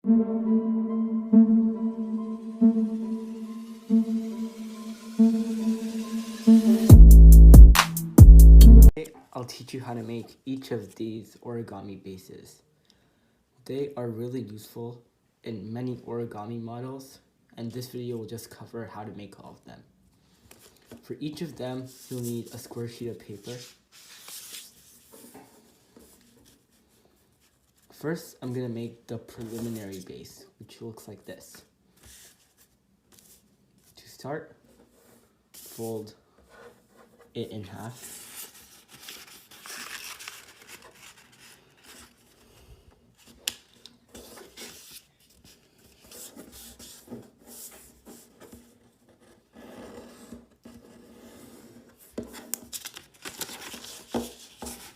Today, I'll teach you how to make each of these origami bases. They are really useful in many origami models, and this video will just cover how to make all of them. For each of them, you'll need a square sheet of paper. First, I'm going to make the preliminary base, which looks like this. To start, fold it in half.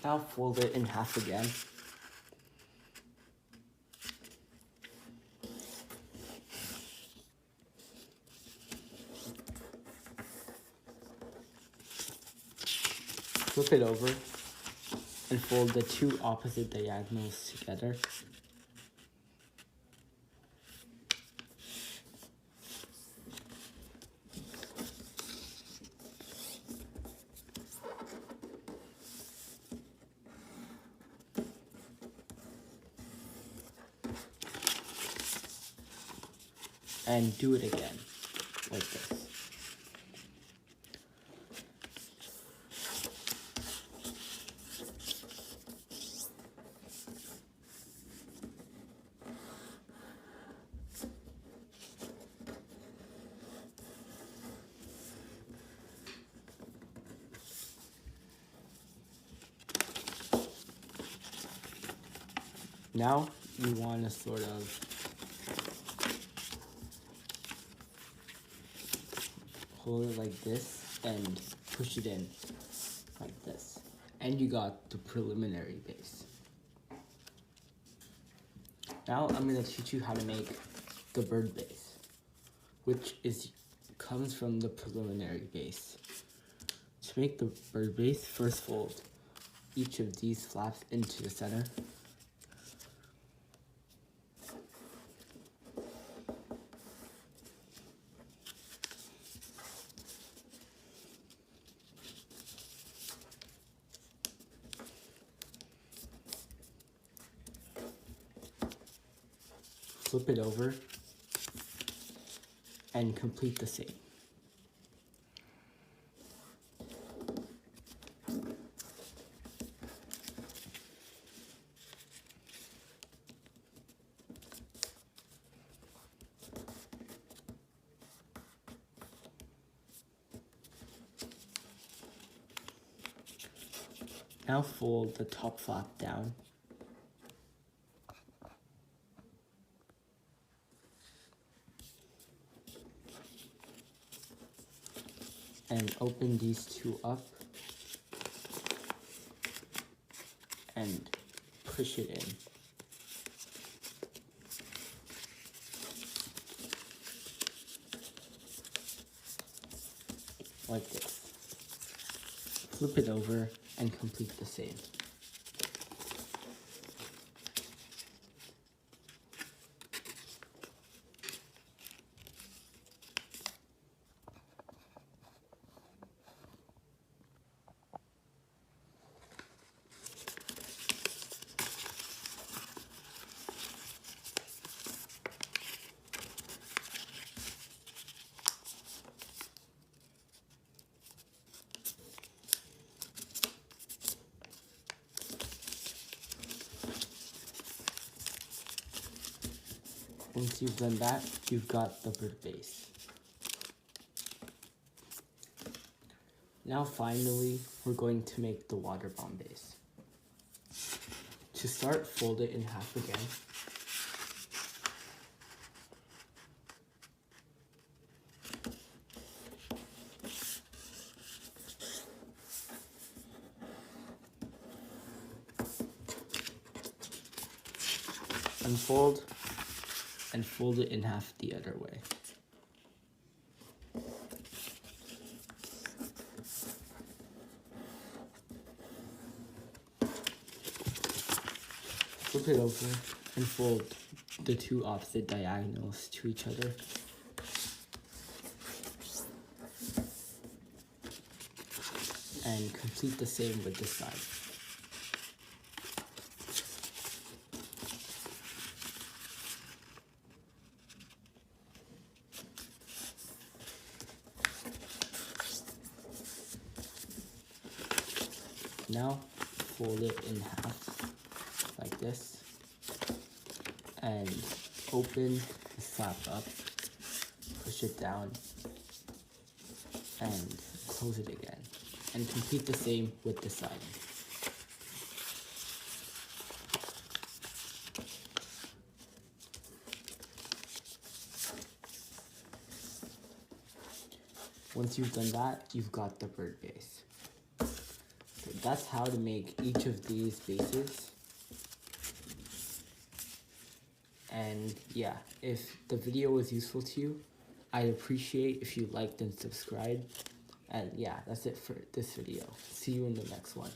Now fold it in half again. Flip it over and fold the two opposite diagonals together. And do it again, like this. Now you want to sort of hold it like this and push it in like this. And you got the preliminary base. Now I'm going to teach you how to make the bird base, which comes from the preliminary base. To make the bird base, first fold each of these flaps into the center. Flip it over and complete the same. Now fold the top flap down. And open these two up and push it in. Like this. Flip it over and complete the same. Once you've done that, you've got the bird base. Now finally, we're going to make the Waterbomb base. To start, fold it in half again. Unfold and fold it in half the other way. Flip it over and fold the two opposite diagonals to each other. And complete the same with this side. Now fold it in half like this and open the flap up, push it down and close it again, and complete the same with this side. Once you've done that, you've got the bird base. So that's how to make each of these bases. And yeah, if the video was useful to you, I'd appreciate if you liked and subscribed. And yeah, that's it for this video. See you in the next one.